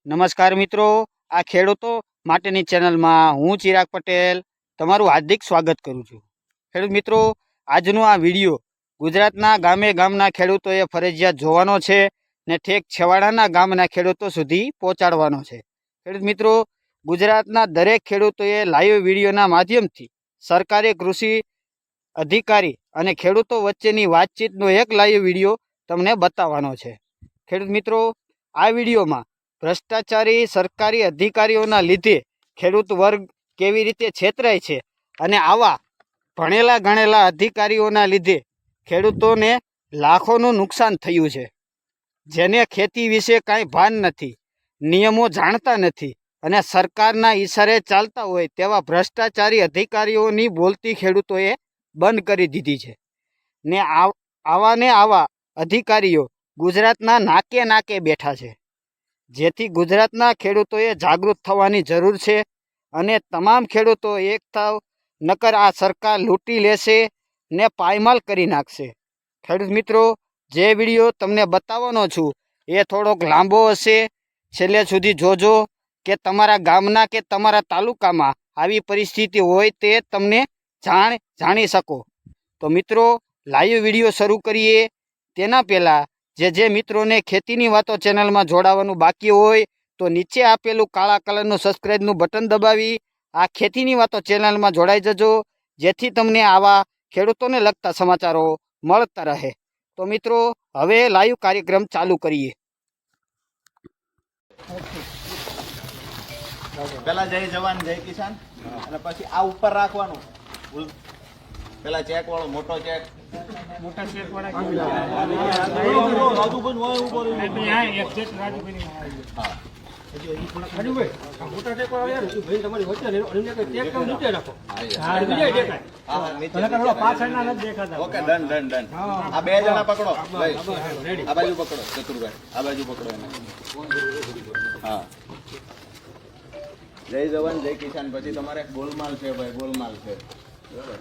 નમસ્કાર મિત્રો, આ ખેડૂતો માટેની ચેનલમાં હું ચિરાગ પટેલ તમારું હાર્દિક સ્વાગત કરું છું। ખેડૂત મિત્રો, આજનો આ વિડીયો ગુજરાતના ગામે ગામના ખેડૂતોએ ફરજિયાત જોવાનો છે ને ઠેક છેવાડાના ગામના ખેડૂતો સુધી પહોંચાડવાનો છે। ખેડૂત મિત્રો, ગુજરાતના દરેક ખેડૂતોએ લાઈવ વિડીયોના માધ્યમથી સરકારી કૃષિ અધિકારી અને ખેડૂતો વચ્ચેની વાતચીતનો એક લાઈવ વિડીયો તમને બતાવવાનો છે। ખેડૂત મિત્રો, આ વિડીયોમાં ભ્રષ્ટાચારી સરકારી અધિકારીઓના લીધે ખેડૂત વર્ગ કેવી રીતે છેતરાય છે અને આવા ભણેલા ગણેલા અધિકારીઓના લીધે ખેડૂતોને લાખોનું નુકસાન થયું છે, જેને ખેતી વિશે કાંઈ ભાન નથી, નિયમો જાણતા નથી અને સરકારના ઈશારે ચાલતા હોય તેવા ભ્રષ્ટાચારી અધિકારીઓની બોલતી ખેડૂતોએ બંધ કરી દીધી છે ને આવા અધિકારીઓ ગુજરાતના નાકે નાકે બેઠા છે, જેથી ગુજરાતના ખેડૂતોએ જાગૃત થવાની જરૂર છે અને તમામ ખેડૂતો એક થાવ, નકર આ સરકાર લૂંટી લેશે ને પાયમાલ કરી નાખશે। ખેડૂત મિત્રો, જે વિડીયો તમને બતાવવાનો છું એ થોડોક લાંબો હશે, છેલ્લે સુધી જોજો કે તમારા ગામના કે તમારા તાલુકામાં આવી પરિસ્થિતિ હોય તે તમને જાણી શકો। તો મિત્રો, લાઈવ વિડીયો શરૂ કરીએ તેના પહેલાં જે મિત્રોને ખેતીની વાતો ચેનલમાં જોડાવાનું બાકી હોય તો નીચે આપેલું કાળા કલરનું સબસ્ક્રાઈબનું બટન દબાવી આ ખેતીની વાતો ચેનલમાં જોડાઈ જજો, જેથી તમને આવા ખેડૂતોને લગતા સમાચારો મળતા રહે। તો મિત્રો, હવે લાઈવ કાર્યક્રમ ચાલુ કરીએ। પેલા જય જવાન જય કિસાન અને પછી આ ઉપર રાખવાનું, પેલા ચેક વાળો મોટો ચેક, મોટા શેર વાળા ઓકે ડન ડન ડન। આ બે જણા પકડો, આ બાજુ પકડો ચતુરભાઈ, આ બાજુ પકડો એને। હા, જય જવાન જય કિસાન પછી તમારે ગોલમાલ છે ભાઈ, ગોલમાલ છે। બરાબર,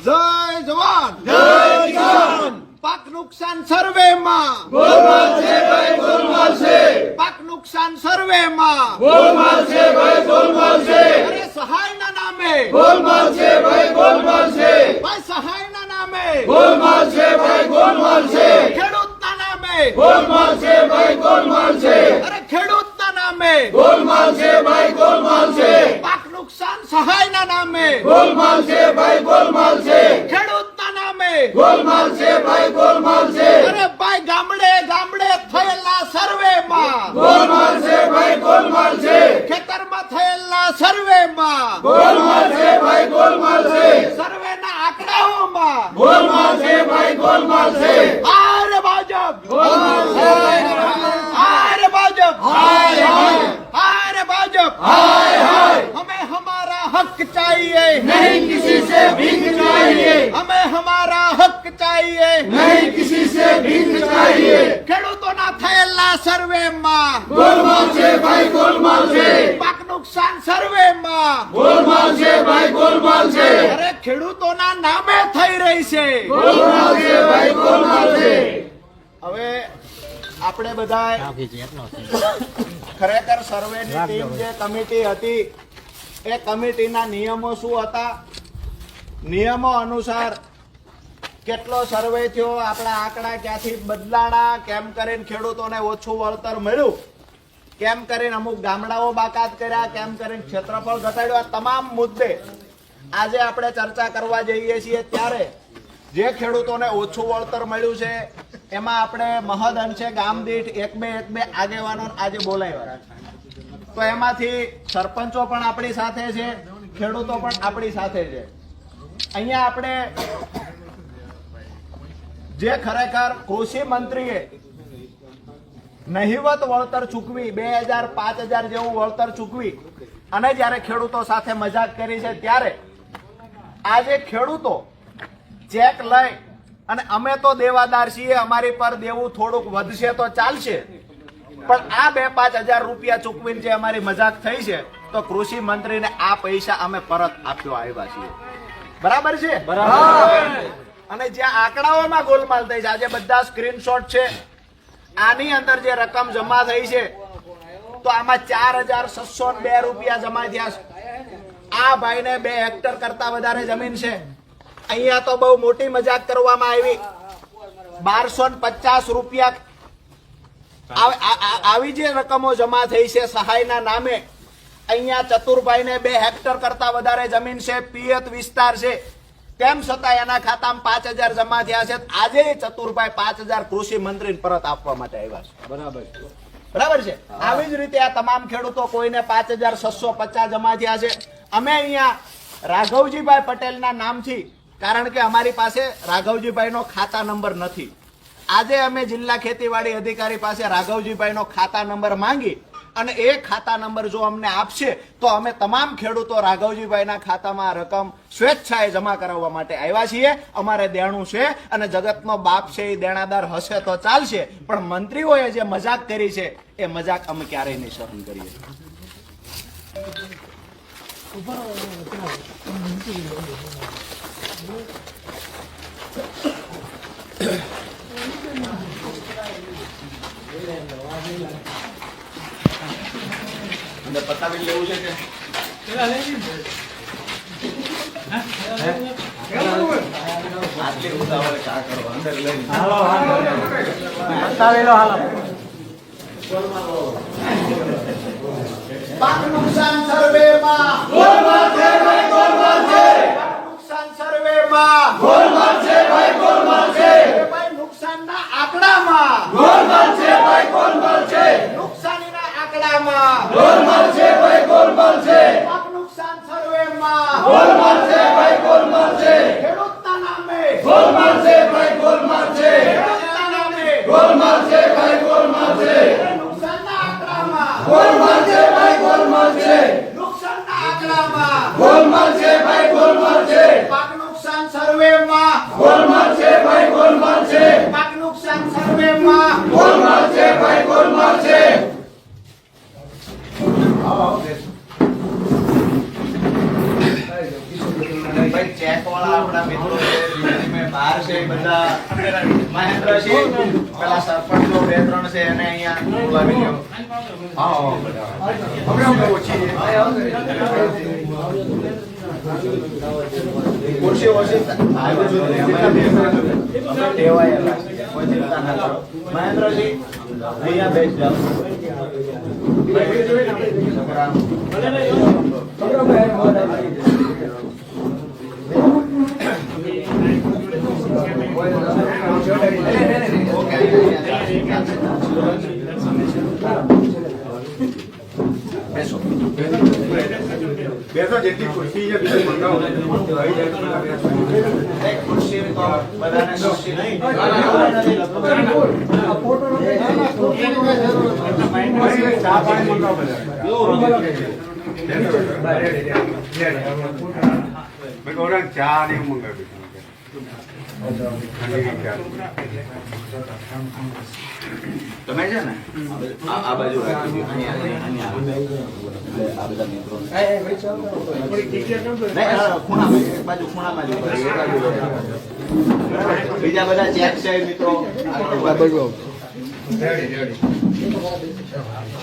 જય જવાન જય કિસાન। પાક નુકસાન સર્વે માં ગોલમાલ છે ભાઈ, ગોલમાલ છે। પાક નુકસાન સર્વે માં ગોલમાલ છે ભાઈ, ગોલમાલ છે। અરે સહાય ના નામે ગોલમાલ છે ભાઈ, ગોલમાલ છે। ભાઈ સહાય ના નામે ગોલમાલ છે ભાઈ, ગોલમાલ છે। ખેડૂત ના નામે ગોલમાલ છે ભાઈ, ગોલમાલ છે। અરે ખેડૂત ના નામે ગોલમાલ છે ભાઈ, ગોલમાલ છે। પાક નુકસાન સહાય ના નામે ગોલમાલ છે ભાઈ, ગોલમાલ છે। ખેડૂત ના નામે ગોલમાલ છે ભાઈ, ગોલમાલ છે। અરે ભાઈ ગામડે ગામડે થયેલા સર્વે માં ગોલમાલ છે ભાઈ, ગોલમાલ છે। ખેતરમાં થયેલા સર્વે માં ગોલમાલ છે ભાઈ, ગોલમાલ છે। સર્વે ના આંકડાઓમાં ગોલમાલ છે ભાઈ, ગોલમાલ છે। આરે ભાજપ ગોલમાલ છે, આરે ભાજપ હાય હાય, आरे भाजप हाय हाय। हमें हमारा हक चाहिए, नहीं किसी से भीख चाहिए। हमें हमारा हक चाहिए, नहीं किसी से भीख चाहिए। ખેડૂતોના થયેલા સર્વેમાં ગોલમાલ છે ભાઈ, ગોલમાલ છે। પાક નુકસાન સર્વેમાં ગોલમાલ છે ભાઈ, ગોલમાલ છે। અરે ખેડૂતોના નામે થઈ રહી છે ગોલમાલ છે ભાઈ, ગોલમાલ છે। હવે આપણે બધા ખરેખર સર્વેની ટીમ જે કમિટી હતી એ કમિટીના નિયમો શું હતા, નિયમો અનુસાર કેટલો સર્વે થયો, આપણા આંકડા ક્યાંથી બદલાણા, કેમ કરીને ખેડૂતોને ઓછું વળતર મળ્યું, કેમ કરીને અમુક ગામડાઓ બાકાત કર્યા, કેમ કરીને ક્ષેત્રફળ ઘટાડ્યું, આ તમામ મુદ્દે આજે આપણે ચર્ચા કરવા જઈએ છીએ। ત્યારે જે ખેડૂતોને ઓછું વળતર મળ્યું છે એમાં આપણે મહદ અંશે ગામ દીઠ એક બે આગેવાનો આજે બોલાવ્યા, તો એમાંથી સરપંચો પણ આપણી સાથે છે, ખેડૂતો પણ આપણી સાથે છે। અહીંયા આપણે જે ખરેખર કૃષિ મંત્રીએ નહિવત વળતર ચૂકવી 2000 5000 જેવું વળતર ચૂકવી અને જયારે ખેડૂતો સાથે મજાક કરી છે, ત્યારે આજે ખેડૂતો ચેક લઈ અને અમે તો દેવાદાર છીએ, અમારી પર દેવું થોડુંક વધશે તો ચાલશે, પણ આ 2-5 હજાર રૂપિયા ચૂકવીને જે અમારી મજાક થઈ છે તો કૃષિ મંત્રીને આ પૈસા અમે પરત આપ્યો આવ્યા છીએ। બરાબર છે, બરાબર। અને જ્યાં આંકડાઓમાં ગોલમાલ થઈ છે, આજે બધા સ્ક્રીનશોટ છે, આની અંદર જે રકમ જમા થઈ છે તો આમાં 4,602 રૂપિયા જમા થયા છે. આ ભાઈને 2 હેક્ટર કરતા વધારે જમીન છે. અહીંયા તો બહુ મોટી મજાક કરવામાં આવી. 1250 રૂપિયા આવી જે રકમો જમા થઈ છે સહાયના નામે. અહીંયા ચતુરભાઈને 2 હેક્ટર કરતા વધારે જમીન છે, પિયત વિસ્તાર છે, તેમ છતાં એના ખાતામાં 5,000 જમા થયા છે. આજે ચતુરભાઈ 5,000 કૃષિ મંત્રીને પરત આપવા માટે આવ્યા છે. બરાબર છે. આવી જ રીતે આ તમામ ખેડૂતો કોઈને 5,650 જમા થયા છે. અમે અહીંયા રાઘવજીભાઈ પટેલના નામથી, કારણ કે અમારી પાસે રાઘવજીભાઈનો ખાતા નંબર નથી, આજે અમે જિલ્લા ખેતીવાડી અધિકારી પાસે રાઘવજીભાઈનો ખાતા નંબર માંગી અને એ ખાતા નંબર જો અમને આપશે તો અમે તમામ ખેડૂતો રાઘવજીભાઈના ખાતામાં રકમ સ્વેચ્છાએ જમા કરાવવા માટે આવ્યા છીએ. અમારે દેણું છે અને જગતનો બાપ છે એ દેણાદાર હશે તો ચાલશે, પણ મંત્રીઓએ જે મજાક કરી છે એ મજાક અમે ક્યારેય નહીં સહન કરીએ. અંદર પતાવી લેવું છે કે આટલી ઉતાવળે કા કરો? અંદર લઈ પાક નુકસાન સર્વેમાં ગોલમાલ છે ભાઈ, ગોલમાલ છે. પાક નુકસાન સર્વેમાં ગોલમાલ છે ભાઈ, ગોલમાલ છે. ભાઈ નુકસાનના આંકડામાં ગોલમાલ છે ભાઈ, ગોલમાલ છે. નુકસાનીના આંકડામાં ગોલમાલ છે ભાઈ, ગોલમાલ છે. પાક નુકસાન સર્વેમાં ગોલમાલ છે ભાઈ, ગોલમાલ છે. ખેડૂતના નામે ગોલમાલ છે ભાઈ, ગોલમાલ છે. ખેડૂતના નામે ગોલમાલ છે ભાઈ, ગોલમાલ છે. નુકસાનના આંકડામાં ગોલમાલ છે ભાઈ, ગોલમાલ છે. નુકસાનના આંકડામાં ગોલમાલ છે ભાઈ, ગોલમાલ છે. પાક નુકસાન સર્વેમાં ગોલમાલ છે ભાઈ, ગોલમાલ છે. પાક નુકસાન સર્વેમાં ગોલમાલ છે ભાઈ, ગોલમાલ છે. ભાઈ ચેક વાળા આપણા મિત્રો છે, મેં બહાર છે બધા મહેન્દ્રસિંહ, પેલા સરપંચો 2-3 છે એને અહીંયા બોલાવી લ્યો. હા હમણાં ઓછી ખુરશી ઓછી ટેવાયેલા કોઈ ચિંતા ના કરો. મહેન્દ્રસિંહ અહીંયા બેસી જાઓ. બેસો જેટલી ખુરશી છે બીજી મંગાવો. એક ખુરશી તો બધાને ખુરશી નહીં. ચા પાણી મંગાવો બધા. ચા નહીં મંગાવી. તમે છે ને આ બાજુ રાખી દો. આ બધા મિત્રો ખૂણામાં બીજા બધા ચેક છે મિત્રો.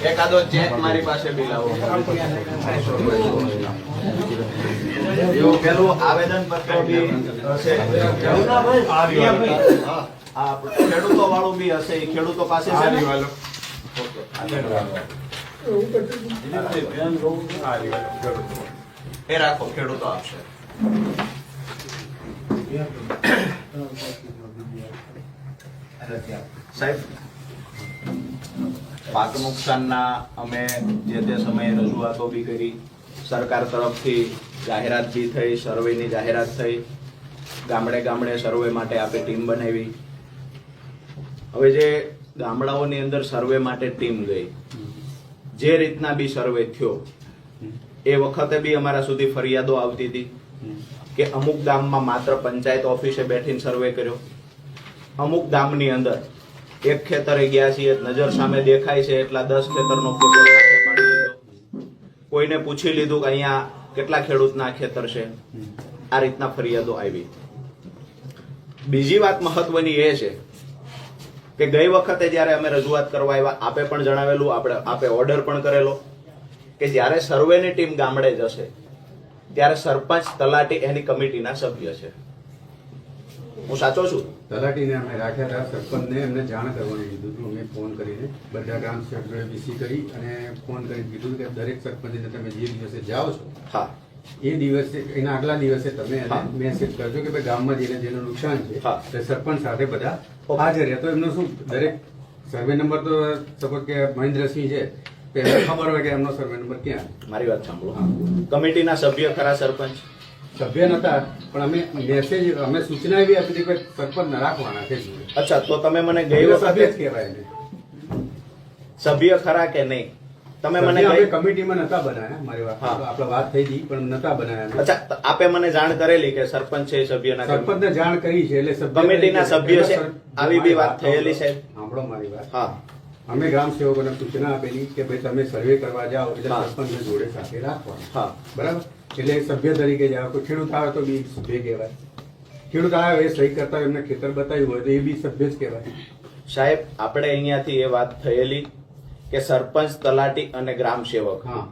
એકાદો ચેક મારી પાસે બી લાવો. એવું પેલું આવેદન પત્ર બી હશે, ખેડૂતો વાળું બી હશે, એ ખેડૂતો પાસે છે ને? એ રાખો, ખેડૂતો આપશે. સાહેબ પાક નુકસાનના અમે જે તે સમયે રજૂઆતો બી કરી, સરકાર તરફથી જાહેરાત બી થઈ, સર્વેની જાહેરાત થઈ, ગામડે ગામડે સર્વે માટે આપણે ટીમ બનાવી. હવે જે ગામડાઓની અંદર સર્વે માટે ટીમ ગઈ, જે રીતના બી સર્વે થયો એ વખતે બી અમારા સુધી ફરિયાદો આવતી હતી કે અમુક ગામમાં માત્ર પંચાયત ઓફિસે બેઠીને સર્વે કર્યો, અમુક ગામની અંદર એક ખેતરે ગયા છીએ, નજર સામે દેખાય છે એટલા 10 ખેતરનો ફોટો સાથે પાડી લીધો, કોઈને પૂછી લીધું કે અહીંયા કેટલા ખેડૂતના ખેતર છે. આ રીતના ફરિયાદો આવી. બીજી વાત મહત્વની એ છે કે ગઈ વખતે જ્યારે અમે રજૂઆત કરવા આવ્યા આપે પણ જણાવેલું, આપે ઓર્ડર પણ કરેલો કે જ્યારે સર્વેની ટીમ ગામડે જશે ત્યારે સરપંચ તલાટી એની કમિટીના સભ્ય છે. હું સાચો છું? તલાટીને અમે રાખ્યા હતા, સરપંચને એમને જાણ કરવાનું કીધું હતું. અમે ફોન કરીને બધા ગ્રામ સેવકોએ વીસી કરી અને ફોન કરીને કીધું કે દરેક સરપંચને તમે જે દિવસે જાઓ છો હા, એ દિવસે એના આગલા દિવસે તમે એને મેસેજ કરજો કે ભાઈ ગામમાં જઈને જેનું નુકસાન છે હા. તે સરપંચ સાથે બધા હાજર રહે. તો એમનો શું દરેક સર્વે નંબર તો સપોઝ કે મહેન્દ્રસિંહ છે તો એમને ખબર હોય કે એમનો સર્વે નંબર ક્યાં. મારી વાત સાંભળો. કમિટીના સભ્ય ખરા સરપંચ? સભ્ય નતા, પણ અમે મેસેજ અમે સૂચના એવી આપી હતી કે સરપંચ રાખવાના છે. અચ્છા, તો તમે મને ગઈ સભ્ય વખતે જ કહેવાય એને. સભ્ય ખરા કે નહીં? તમે મને સભ્ય અમે ગઈ- કમિટીમાં નતા બનાયા. મારી વાત હા. આપણે વાત થઈ હતી પણ નતા બનાયા. અચ્છા, તો આપે મને જાણ કરેલી કે સરપંચ છે એ સભ્યના સરપંચને જાણ કરી છે એટલે સભ્ય કમિટીના સભ્ય છે. એટલે આવી બી વાત થયેલી છે. સાંભળો મારી વાત. હા, અમે ગ્રામ સેવકોને સૂચના આપેલી કે ભાઈ તમે સર્વે કરવા જાઓ એટલે હા. સરપંચને જોડે સાથે રાખવાનું. હા. બરાબર? એટલે સભ્ય તરીકે જાઓ. કોઈ ખેડૂત આવે તો બી સભ્ય કહેવાય. ખેડૂત આવે એ સહી કરતા હોય, એમને ખેતર બતાવ્યું હોય તો એ બી સભ્ય જ કહેવાય. સાહેબ, આપણે અહીંયાથી એ વાત થયેલી કે સરપંચ, તલાટી અને ગ્રામ સેવક હા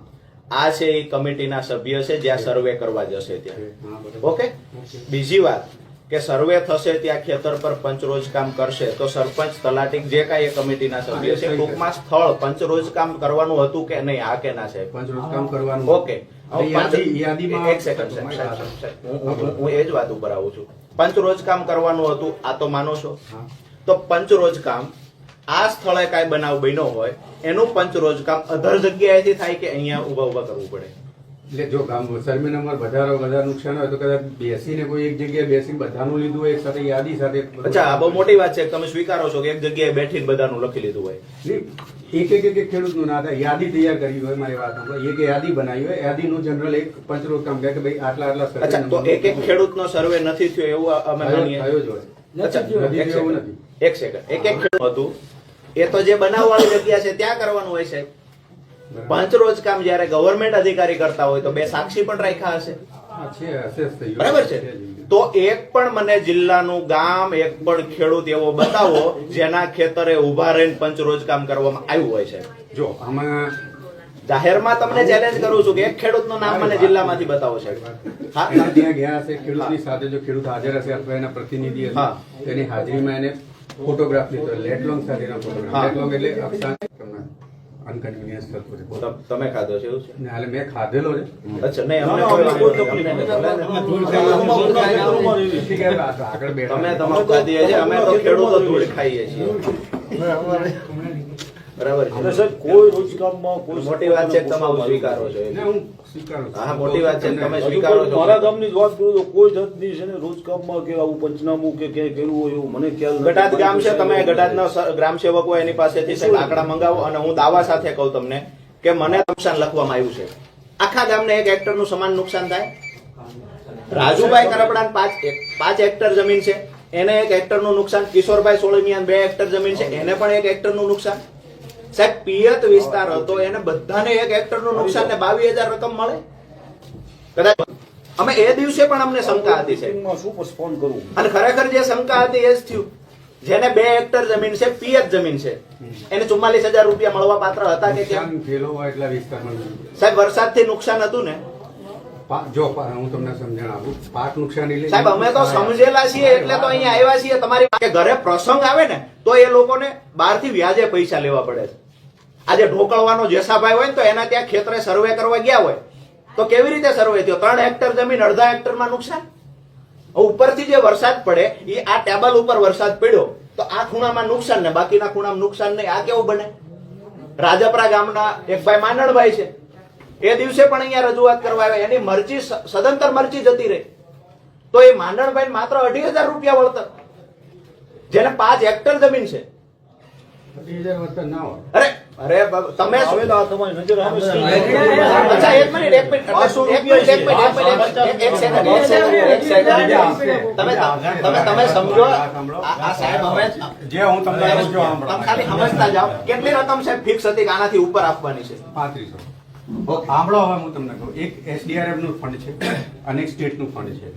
આ છે એ કમિટીના સભ્ય છે જ્યાં સર્વે કરવા જશે ત્યાં. હા, બરાબર. ઓકે. બીજી વાત કે સર્વે થશે ત્યાં ખેતર પર પંચરોજ કામ કરશે તો સરપંચ, તલાટી જે કાંઈ એ કમિટીના સભ્ય છે ટૂંકમાં સ્થળ પંચરોજ કામ કરવાનું હતું કે નહીં, આ કે ના સાહેબ? પંચરોજ કામ કરવાનું. ઓકે. યાદીમાં એક સેકન્ડ સાહેબ, હું એ જ વાત ઉપર આવું છું. પંચરોજ કામ કરવાનું હતું આ તો માનો છો? હા. તો પંચરોજ કામ આ સ્થળે કાંઈ બનાવ બન્યો હોય એનું પંચરોજ કામ અધર જગ્યાએથી થાય કે અહીંયા ઉભા કરવું પડે? એટલે જો ગામ સર્વે નંબર વધારે નુકસાન હોય તો કદાચ બેસીને કોઈ એક જગ્યાએ બેસીને બધાનું લીધું હોય એક સાથે યાદી સાથે. અચ્છા, આ બહુ મોટી વાત છે. તમે સ્વીકારો છો કે એક જગ્યાએ બેઠીને બધાનું લખી લીધું હોય? નહીં, એક ખેડૂતનું ના થાય. યાદી તૈયાર કરી હોય મારી વાત સાંભળો. એક યાદી બનાવી હોય, યાદીનું જનરલ એક પંચરોજ કામ કહે કે ભાઈ આટલા સર્વે અચ્છા, તો એક ખેડૂતનો સર્વે નથી થયો એવું અમે માનીએ? થયો જ હોય. અચ્છા, નથી એક થયો એવું સેકન્ડ. નથી. એક સેકન્ડ. એક ખેડૂત હતું એ તો જે બનાવવાળી જગ્યા છે ત્યાં કરવાનું હોય સાહેબ. પંચરોજ કામ જયારે ગવર્મેન્ટ અધિકારી કરતા હોય તો બે સાક્ષી પણ રાખ્યા હશે, હા, છે, હશે જ થયું. બરાબર છે? તો એક પણ મને જિલ્લાનું ગામ, એક પણ ખેડૂત એવો બતાવો જેના ખેતરે ઉભા રહીને પંચરોજ કામ કરવામાં આવ્યું હોય છે. જો આમાં જાહેરમાં તમને ચેલેન્જ કરું છું કે એક ખેડૂતનું નામ મને જિલ્લામાંથી બતાવો છે. હા, એના ત્યાં ગયા હશે, ખેડૂતની સાથે જો ખેડૂત હાજર હશે અથવા એના પ્રતિનિધિ હશે હા. તેની હાજરીમાં એને ફોટોગ્રાફ લીધો. લેટલોંગ સાથેનો હા. ફોટોગ્રાફ. લેટલોંગ એટલે અક્ષાંશ અનકન્વીનિયન્સ થતું રહે. તમે ખાધો છે એવું છે? ને હાલે મેં ખાધેલો છે. અચ્છા, નહીં અમને કોઈ વાંધો નથી. ઠીક છે, આગળ બેઠા. તમે તમારું ખાધીએ છે, અમે તો ખેડૂતો ધૂળ ખાઈએ છીએ. બરાબર છે? કોઈ રોજગારમાં કોઈ મોટી વાત છે કે તમે આવું સ્વીકારો છો. ને હું સ્વીકારું છું. હા, મોટી વાત છે કે તમે સ્વીકારો છો. મારા ગામની જ વાત કરું તો કોઈ જાતની છે ને રોજકામમાં કે આવું પંચનામું કે ક્યાંય કર્યું હોય એવું મને ખ્યાલ નથી. ગટાદ ગામ છે, તમે ગટાદના ગ્રામ સેવકો એની પાસેથી સાહેબ આંકડા મંગાવો અને હું દાવા સાથે કહું તમને કે મને નુકસાન લખવામાં આવ્યું છે. આખા ગામને એક હેક્ટરનું સમાન નુકસાન થાય. રાજુભાઈ કરપડાને 5 હેક્ટર જમીન છે એને 1 હેક્ટરનું નુકસાન. કિશોરભાઈ સોળમિયાને 2 હેક્ટર જમીન છે એને પણ 1 હેક્ટરનું નુકસાન. સાહેબ, પિયત વિસ્તાર હતો એને બધાને 1 હેક્ટરનું નુકસાન ને 22,000 રકમ મળે. કદાચ અમે એ દિવસે પણ અમને શંકા હતી સાહેબ, માં શું postpone કરવું? અને ખરેખર જે શંકા હતી એ જ થયું. જેને 2 હેક્ટર જમીન છે, પિયત જમીન છે, એને 44,000 રૂપિયા મળવા પાત્ર હતા કે કેમ? નુકસાન થયેલો હોય એટલા વિસ્તારમાં. સાહેબ, વરસાદથી નુકસાન હતું ને હું તમને સમજણ આપું. પાક નુકસાન એટલે સાહેબ, અમે તો સમજેલા છીએ એટલે તો અહીંયા આવ્યા છીએ. તમારી કે ઘરે પ્રસંગ આવે ને તો એ લોકોને બહારથી વ્યાજે પૈસા લેવા પડે છે. આજે ઢોકળવાનો જેસાભાઈ હોય ને તો એના ત્યાં ખેતરે સર્વે કરવા ગયા હોય તો કેવી રીતે સર્વે થયો? 3 હેક્ટર જમીન અડધા હેક્ટરમાં નુકસાન. ઉપરથી જે વરસાદ પડે એ આ ટેબલ ઉપર વરસાદ પડ્યો તો આ ખૂણામાં નુકસાન ને બાકીના ખૂણામાં નુકસાન નહીં. આ કેવું બને? રાજપરા ગામના એક ભાઈ માનણભાઈ છે, એ દિવસે પણ અહીંયા રજૂઆત કરવા આવ્યા. એની મરજી સદંતર મરજી જતી રહી તો એ માંડણભાઈ માત્ર 2,500 રૂપિયા વળતર, જેને 5 હેક્ટર જમીન છે. 20,000 વળતર ના હોય. અરે તમે આવેલા તમારી નજર સામે છે. અચ્છા, એક મિનિટ એક સેકન્ડ. તમે સમજો. આ સાહેબ હવે જે હું તમને કહું છું તમે ખાલી સમજતા જાઓ. કેટલી રકમ સાહેબ ફિક્સ હતી કે આનાથી ઉપર આપવાની છે? 3500. સાંભળો, હવે હું તમને કહું. એક SDRF નું ફંડ છે અને એક સ્ટેટ નું ફંડ છે.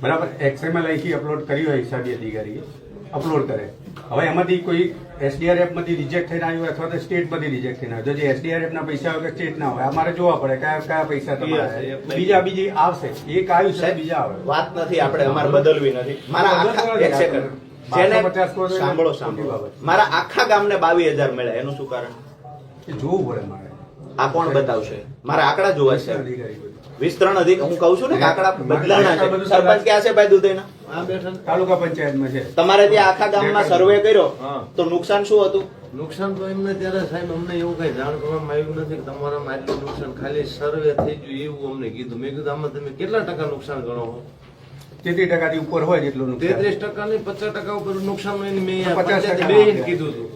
બરાબર? XML અહીંથી અપલોડ કર્યું હોય હિસાબી અધિકારીએ. અપલોડ કરે. હવે એમાંથી કોઈ SDRF માંથી રિજેક્ટ થઈને આવ્યું અથવા તો સ્ટેટ માંથી રિજેક્ટ થઈને આવ્યું, તો જે SDRF ના પૈસા હોય કે સ્ટેટ ના હોય, અમારે જોવા પડે કયા પૈસા તમારા બીજી આવશે. એક આવ્યું છે, બીજા આવે. વાત નથી આપણે અમારે બદલવી નથી. મારા આખા એક સેકન્ડ જેને 550 સાંભળો મારા આખા ગામને 22,000 મળ્યા, એનું શું કારણ? એ જોવું પડે મારે. આ કોણ બતાવશે? મારા આંકડા જોવા છે. અધિકારી બધું. વિસ્તરણ અધિકારી હું કહું છું ને કે આંકડા બદલાણા છે. સરપંચ ક્યાં છે ભાઈ દુધઈના? તાલુકા પંચાયતમાં છે. તમારે ત્યાં આખા ગામમાં સર્વે કર્યો તો નુકસાન શું હતું? નુકસાન તો એમને ત્યારે સાહેબ અમને એવું કઈ જાણ કરવામાં આવ્યું નથી કે તમારામાં આટલું નુકસાન, ખાલી સર્વે થઈ ગયું એવું અમને કીધું. મેં કીધું આમાં તમે કેટલા ટકા નુકસાન ગણો છો? 33% થી ઉપર હોય જેટલું નુકસાન. 33% ની 50% ઉપર નુકસાન હોય ને મેં 50% પંચાયતે બેયને કીધું હતું.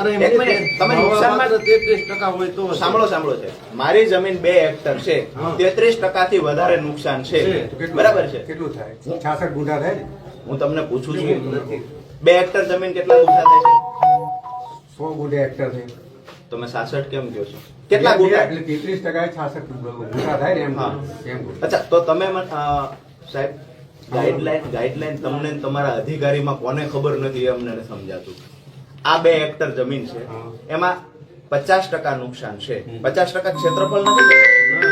અરે એમ એક મિનિટ, તમે નુકસાનમાં 33% હોય તો સાંભળો છે. મારી જમીન 2 હેક્ટર છે, 33% થી વધારે નુકસાન છે, તો કેટલું- બરાબર છે? કેટલું થાય? 66 ગુંઠા થાય ને? હું તમને પૂછું છું 2 હેક્ટર જમીન કેટલા ગુંઠા થાય છે? 100 ગુંઠા હેક્ટર છે. તમે 66 કેમ કહો છો? કેટલા ગુંઠા? એટલે 33% 66 ગુંઠા થાય ને એમ હા. એમ. અચ્છા, તો તમે સાહેબ ગાઈડલાઈન તમને ને તમારા અધિકારીમાં કોને ખબર નથી એ અમને નથી સમજાતું. આ 2 હેક્ટર જમીન છે, એમાં 50% નુકસાન છે. 50% ક્ષેત્રફળ નથી,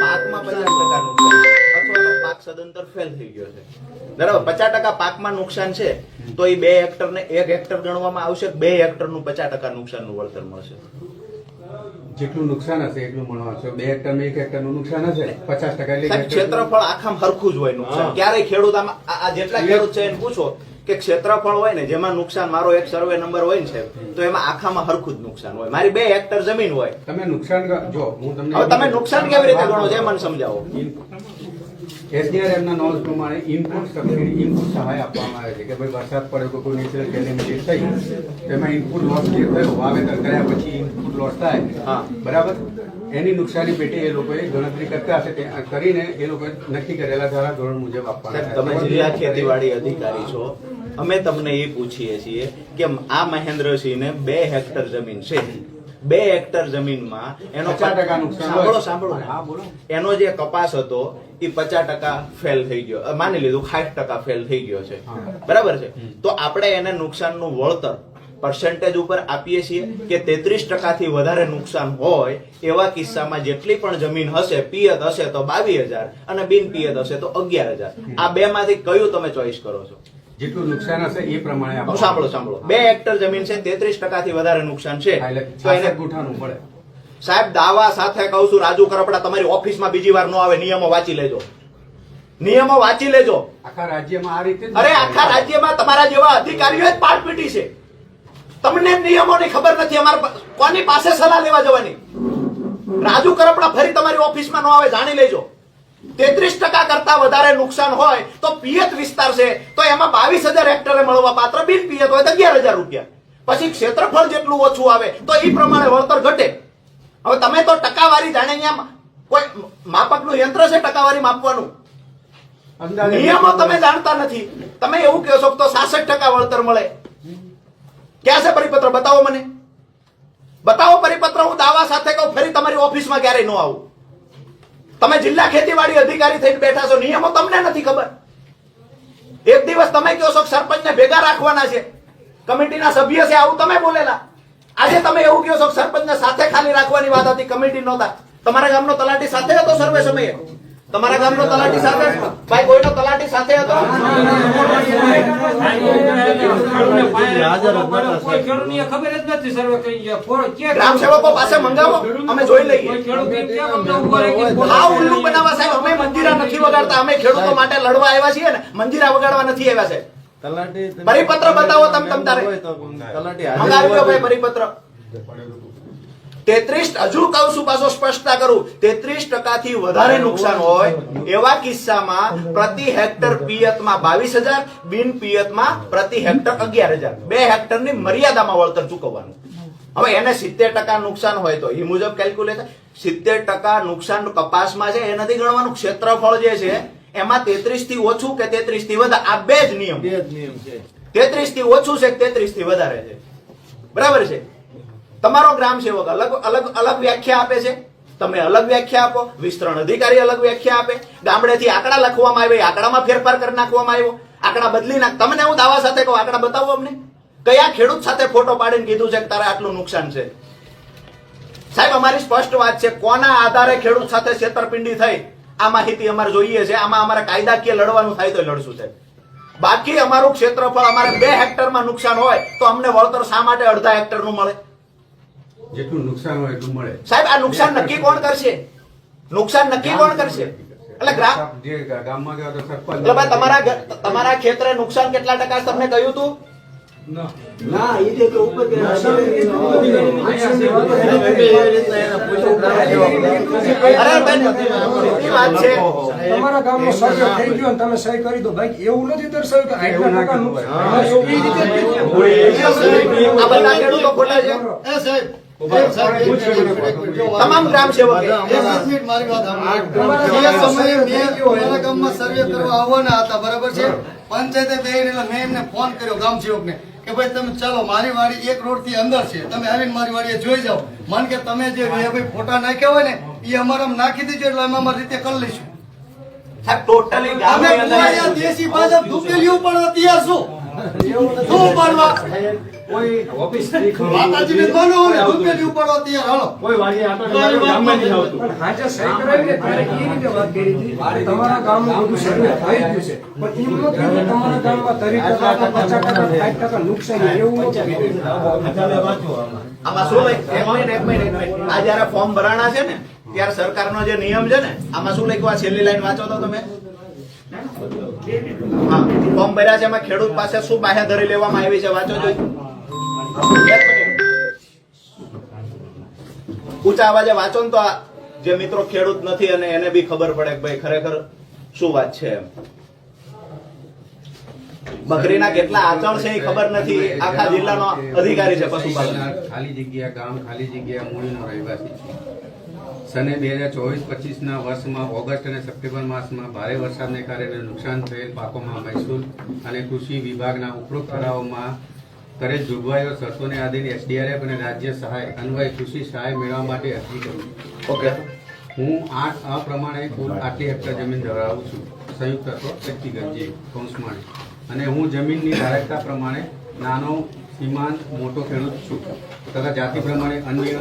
પાકમાં 50% નુકસાન છે, અથવા તો પાક સદંતર ફેલ થઈ ગયો છે, બરાબર? 50% પાકમાં નુકસાન છે, તો એ 2 હેક્ટર ને 1 હેક્ટર ગણવામાં આવશે. 2 હેક્ટર નું 50% નુકસાનનું વળતર મળશે. જેટલું નુકસાન હશે એટલું મળવાનું છે. 2 હેક્ટરમાં 1 હેક્ટરનું નુકસાન હશે 50%. સાહેબ, ક્ષેત્રફળ આખામાં હરખું જ હોય નુકસાન. ક્યારેય ખેડૂત આ જેટલા ખેડૂત છે એને પૂછો કે ક્ષેત્રફળ હોય ને જેમાં નુકસાન, મારો એક સર્વે નંબર હોય ને સાહેબ, તો એમાં આખામાં હરખું જ નુકસાન હોય. મારી 2 હેક્ટર જમીન હોય. તમે નુકસાન જો હું તમને હવે તમે નુકસાન કેવી રીતે ગણો છો એ મને સમજાવો. SDRF ના નોંધ પ્રમાણે ઇનપુટ સબસિડી, ઇનપુટ સહાય આપવામાં આવે છે કે ભાઈ વરસાદ પડ્યો, કોઈ નેચરલ કેલેમિટી થઈ, તેમાં ઇનપુટ લોસ જે થયો વાવેતર કર્યા પછી ઇનપુટ લોસ થાય, હા. બરાબર, એની નુકસાની પેટે એ લોકોએ ગણતરી કરતા હશે, તે કરીને એ લોકોએ નક્કી કરેલા ધારા ધોરણ મુજબ આપવાના સાહેબ, તમે જિલ્લા ખેતીવાડી અધિકારી છો, અમે તમને એ પૂછીએ છીએ કે આ મહેન્દ્રસિંહને 2 હેક્ટર જમીન છે, 2 હેક્ટર જમીનમાં એનો 50% નુકસાન હોય. સાંભળો હા, બોલો. એનો જે કપાસ હતો એ 50% ફેલ થઈ ગયો, માની લીધું 60% ફેલ થઈ ગયો છે, બરાબર છે? તો આપણે એને નુકસાનનું વળતર પર્સન્ટેજ ઉપર આપીએ છીએ કે 33% થી વધારે નુકસાન હોય એવા કિસ્સામાં જેટલી પણ જમીન હશે, પિયત હશે તો 22,000 અને બિન પિયત હશે તો 11,000. આ 2 માંથી કયું તમે ચોઈસ કરો છો? જેટલું નુકસાન હશે એ પ્રમાણે હું સાંભળો 2 હેક્ટર જમીન છે, 33% થી વધારે નુકસાન છે, તો એને 66 ગુંઠાનું પડે. સાહેબ દાવા સાથે કહું છું, રાજુ કરપડા તમારી ઓફિસમાં બીજી વાર ન આવે. નિયમો વાંચી લેજો, નિયમો વાંચી લેજો. આખા રાજ્યમાં આ રીતે જ અરે આખા રાજ્યમાં તમારા જેવા અધિકારીઓ જ પાટપીટી છે. તમને નિયમોની ખબર નથી. અમારે કોની પાસે સલાહ લેવા જવાની? રાજુ કરપડા ફરી તમારી ઓફિસમાં ન આવે, જાણી લેજો. 33% કરતા વધારે નુકસાન હોય તો પિયત વિસ્તાર છે, તો એમાં 22,000 હેક્ટરે મળવા પાત્ર, બિન પિયત હોય તો 11,000 રૂપિયા. પછી ક્ષેત્રફળ જેટલું ઓછું આવે તો એ પ્રમાણે વળતર ઘટે. હવે તમે તો ટકાવારી જાણે, અહીંયા કોઈ માપકનું યંત્ર છે ટકાવારી માપવાનું? અંદાજે નિયમો તમે જાણતા નથી. તમે એવું કહો છો તો 66% વળતર મળે. ક્યાં છે પરિપત્ર? બતાવો મને, બતાવો પરિપત્ર. હું દાવા સાથે કહું ફરી તમારી ઓફિસમાં ક્યારેય ન આવું. તમે જિલ્લા ખેતીવાડી અધિકારી થઈને બેઠા છો, નિયમો તમને નથી ખબર. એક દિવસ તમે કહો છો સરપંચને ભેગા રાખવાના છે, કમિટીના સભ્ય છે, આવું તમે બોલેલા. આજે તમે એવું કહો છો સરપંચને સાથે ખાલી રાખવાની વાત હતી, કમિટી નહોતા. તમારા ગામનો તલાટી સાથે હતો સર્વે સમયે? તમારા ગામનો તલાટી સાથે? ભાઈ કોઈનો તલાટી સાથે હતો? કોઈ ખેડૂતને ખબર જ નથી સર્વે કઈ ગયા. ગ્રામ સેવકો પાસે મંગાવો, અમે જોઈ લઈએ. કોઈ ખેડૂત કેમ અમને ઉભો રહે કે આ ઉલ્લુ બનાવવા સાહેબ, અમે મંજીરા નથી વગાડતા. અમે ખેડૂતો માટે લડવા આવ્યા છીએ ને, મંજીરા વગાડવા નથી આવ્યા સાહેબ. તલાટી પરિપત્ર બતાવો તમ તારે. તલાટી મંગાવી દો ભાઈ પરિપત્ર. 33, હજુ કહું છું, પાછો સ્પષ્ટતા કરું, 33% થી વધારે નુકસાન હોય એવા કિસ્સામાં પ્રતિ હેક્ટર પિયતમાં 22,000, બિન પિયતમાં પ્રતિ હેક્ટર 11,000. 2 હેક્ટરની મર્યાદામાં વળતર ચૂકવવાનું. હવે એને 70% નુકસાન હોય તો એ મુજબ કેલ્ક્યુલેશન. 70% નુકસાન કપાસમાં છે એ નથી ગણવાનું. ક્ષેત્રફળ જે છે એમાં 33 થી ઓછું કે 33 થી વધારે, આ 2 જ નિયમ. 2 જ નિયમ છે. 33 થી ઓછું છે, 33 થી વધારે છે, બરાબર છે? તમારો ગ્રામ સેવક અલગ વ્યાખ્યા આપે છે, તમે અલગ વ્યાખ્યા આપો, વિસ્તરણ અધિકારી અલગ વ્યાખ્યા આપે, ગામડેથી આંકડા લખવામાં આવે, આંકડામાં ફેરફાર કરી નાખવામાં આવ્યો. આંકડા બદલી નાખ. તમને હું દાવા સાથે કહું, આંકડા બતાવો અમને. કયા ખેડૂત સાથે ફોટો પાડીને કીધું છે કે તારે આટલું નુકસાન છે? સાહેબ અમારી સ્પષ્ટ વાત છે, કોના આધારે ખેડૂત સાથે છેતરપિંડી થઈ આ માહિતી અમારે જોઈએ છે. આમાં અમારે કાયદાકીય લડવાનું થાય તો લડશું સાહેબ. બાકી અમારું ક્ષેત્રફળ અમારે 2 હેક્ટરમાં નુકસાન હોય તો અમને વળતર શા માટે અડધા હેક્ટરનું મળે? જેટલું નુકસાન હોય એટલું મળે. સાહેબ આ નુકસાન નક્કી કોણ કરશે? નુકસાન નક્કી કોણ કરશે? એટલે જે ગામમાં ગયા તો સરપંચ. એટલે ભાઈ તમારા ખેતરે નુકસાન કેટલા ટકા તમને કહ્યું હતું? અરે બેન, એ વાત છે. તમારા ગામમાં સર્વે થઈ ગયો ને તમે સહી કરી દો ભાઈ, એવું નથી દર્શાવ્યું કે આટલા ટકા નુકસાન. આ બધા ખેડૂતો ખોટા છે. તમામ ગ્રામ સેવક સર્વે કરવા આવવાના હતા, બરાબર છે. પંચાયતે બેસીને મેં એમને ફોન કર્યો ગામ સેવકને કે ભાઈ તમે ચાલો, મારી વાડી 1 રોડ થી અંદર છે, તમે આવીને મારી વાડીએ જોઈ જાઓ. મન કે તમે જે ભાઈ ફોટા નાખ્યા હોય ને એ અમારામાં નાખી દેજો એટલે અમે અમારી રીતે કરી લઈશું. સાહેબ ટોટલી અમે ગામની અંદર કુવાડિયા દેશી ભાજપ ધૂપેલીઓ પણ તૈયાર છું. શું પાડવા માતાજીને માનો હોય ધૂપેલી ઉપાડવા તૈયાર. હાલો આજે સહી કરાવીને ત્યારે એ રીતે વાત કરી હતી કે તમારા ગામમાં બધું સર્વે થઈ ગયું છે, પણ એમ નથી કે તમારા ગામમાં 30% 50% 60% નુકસાન એવું નથી કીધું. આમાં શું લઈ એક મિનિટ આ જયારે ફોર્મ ભરાણા છે ને ત્યારે સરકારનો જે નિયમ છે ને આમાં શું લખ્યું? આ છેલ્લી લાઈન વાંચો તો તમે. હા, ફોર્મ ભર્યા છે એમાં ખેડૂત પાસે શું બાહેધરી લેવામાં આવી છે વાંચો જોઈ. એક મિનિટ ઊંચા અવાજે વાંચો ને તો આ જે મિત્રો ખેડૂત નથી અને એને બી ખબર પડે કે ભાઈ ખરેખર શું વાત છે એમ. બકરીના કેટલા આચરણ છે એ ખબર નથી. આખા જિલ્લાનો અધિકારી છે પશુપાલન. ખાલી જગ્યા ગામ, ખાલી જગ્યા મૂળનો રહેવાસી છે. સને 2024-25ના વર્ષમાં ઓગસ્ટ અને સપ્ટેમ્બર માસમાં ભારે વરસાદને કારણે નુકસાન થયેલ પાકોમાં મહેસૂલ અને કૃષિ વિભાગના ઉપરોક્ત ઠરાવોમાં કરેલ જોગવાઈઓ શરતોને આધીન એસડીઆરએફ અને રાજ્ય સહાય અન્વયે કૃષિ સહાય મેળવવા માટે અરજી કરું છું. ઓકે. હું આ પ્રમાણે કુલ 8 હેક્ટર જમીન ધરાવું છું. સંયુક્ત અથવા વ્યક્તિગત જે કૌંસમાં, અને હું જમીનની ધારકતા પ્રમાણે નાનો, સીમાંત, મોટો ખેડૂત છું તથા જાતિ પ્રમાણે અન્ય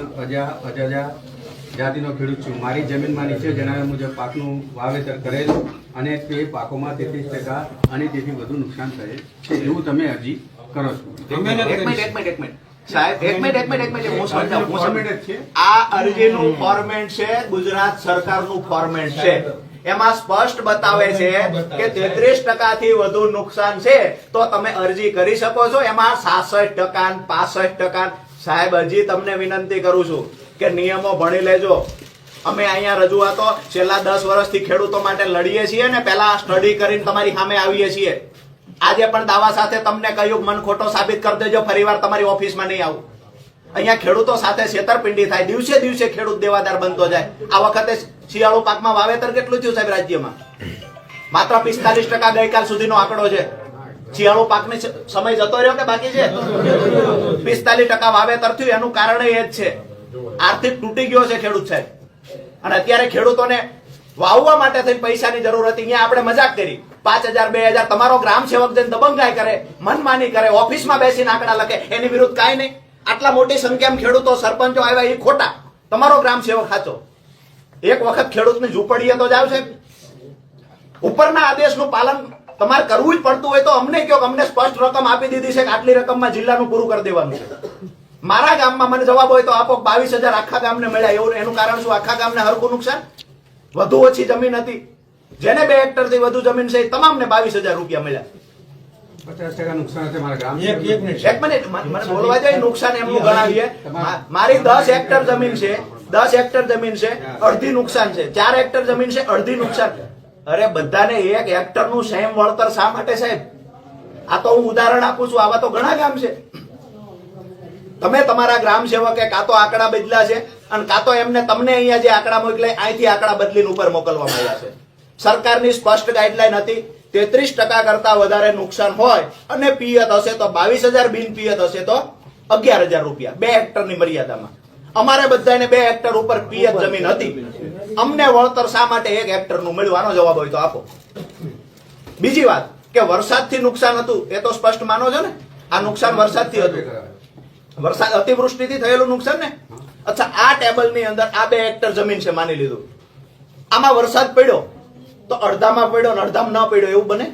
અજાજા જાતિનો ખેડૂત છું. મારી જમીનમાં નીચે જણાવ્યા મુજબ પાકનું વાવેતર કરેલ અને તે પાકોમાં 33% અને તેથી વધુ નુકસાન થયેલ છે એવું તમે અરજી કરો છો. એક મિનિટ સાહેબ, એક મિનિટ હું સમજાવું. આ અરજીનું ફોર્મેટ છે ગુજરાત સરકારનું ફોર્મેટ છે. એમાં સ્પષ્ટ બતાવે છે કે 33% થી વધુ નુકસાન છે તો તમે અરજી કરી શકો છો. એમાં 66% 65%. સાહેબ હજી તમને વિનંતી કરું છું કે નિયમો ભણી લેજો. અમે અહીંયા રજૂઆતો છેલ્લા 10 વર્ષથી ખેડૂતો માટે લડીએ છીએ ને પહેલા સ્ટડી કરીને તમારી સામે આવીએ છીએ. આજે પણ દાવા સાથે તમને કહ્યું મન ખોટો સાબિત કરી દેજો, ફરીવાર તમારી ઓફિસમાં નહીં આવું. અહીંયા ખેડૂતો સાથે છેતરપિંડી થાય, દિવસે દિવસે ખેડૂત દેવાદાર બનતો જાય. આ વખતે શિયાળુ પાકમાં વાવેતર કેટલું થયું સાહેબ રાજ્યમાં? માત્ર 45% ગઈકાલ સુધીનો આંકડો છે. શિયાળુ પાકનો સમય જતો રહ્યો કે બાકી છે? 45% વાવેતર થયું. એનું કારણ એ જ છે આર્થિક તૂટી ગયો છે ખેડૂત સાહેબ. અને અત્યારે ખેડૂતોને વાવવા માટે થઈને પૈસાની જરૂર હતી. અહીંયા આપણે મજાક કરી 5000 2000 તમારો ગ્રામ સેવક જઈને દબંગાઈ કરે, મનમાની કરે, ઓફિસમાં બેસીને આંકડા લખે, એની વિરુદ્ધ કાંઈ નહીં. આટલા મોટી સંખ્યામાં ખેડૂતો સરપંચો આવ્યા એ ખોટા, તમારો ગ્રામ સેવક સાચો. એક વખત ખેડૂતની ઝૂંપડીએ તો જાવ સાહેબ. ઉપરના આદેશનું પાલન તમારે કરવું જ પડતું હોય તો અમને કહો, અમને સ્પષ્ટ રકમ આપી દીધી છે કે આટલી રકમમાં જિલ્લાનું પૂરું કરી દેવાનું છે. મારા ગામમાં મને જવાબ હોય તો આપો 22000 આખા ગામને મળ્યા. એવું એનું કારણ શું? આખા ગામને હરખું નુકસાન, વધુ ઓછી જમીન હતી. જેને 2 હેક્ટર થી વધુ જમીન છે તમામને 22000 રૂપિયા મળ્યા. 50% નુકસાન છે મારા ગામ. એક મિનિટ મને બોલવા જાય. નુકસાન એમનું ગણાવીએ. મારી 10 હેક્ટર જમીન છે, 10 હેક્ટર જમીન છે, અડધી નુકસાન છે. 4 હેક્ટર જમીન છે, અડધી નુકસાન. અરે બધાને 1 હેક્ટર નું સેમ વળતર શા માટે સાહેબ? આ તો હું ઉદાહરણ આપું છું. આવા તો ઘણા ગામ છે. તમે તમારા ગ્રામ સેવકે કાં તો આંકડા બદલ્યા છે અને કાં તો એમને તમને અહીંયા જે આંકડા મોકલે અહીંથી આંકડા બદલીને ઉપર મોકલવામાં આવ્યા છે. સરકારની સ્પષ્ટ ગાઈડલાઈન હતી 33% કરતા વધારે નુકસાન હોય અને પિયત હશે તો 22000, બિન પિયત હશે તો 11000 રૂપિયા 2 હેક્ટરની મર્યાદામાં. અમારે બધાને 2 હેક્ટર ઉપર પિયત જમીન હતી. અમને વળતર શા માટે 1 હેક્ટરનું મળ્યું? આનો જવાબ હોય તો આપો. બીજી વાત, કે વરસાદથી નુકસાન હતું એ તો સ્પષ્ટ માનો છો ને? આ નુકસાન વરસાદથી હતું, વરસાદ અતિવૃષ્ટિથી થયેલું નુકસાન ને? અચ્છા, આ ટેબલની અંદર આ 2 હેક્ટર જમીન છે માની લીધું, આમાં વરસાદ પડ્યો તો અડધામાં પડ્યો ને અડધામાં ન પડ્યો, એવું બને?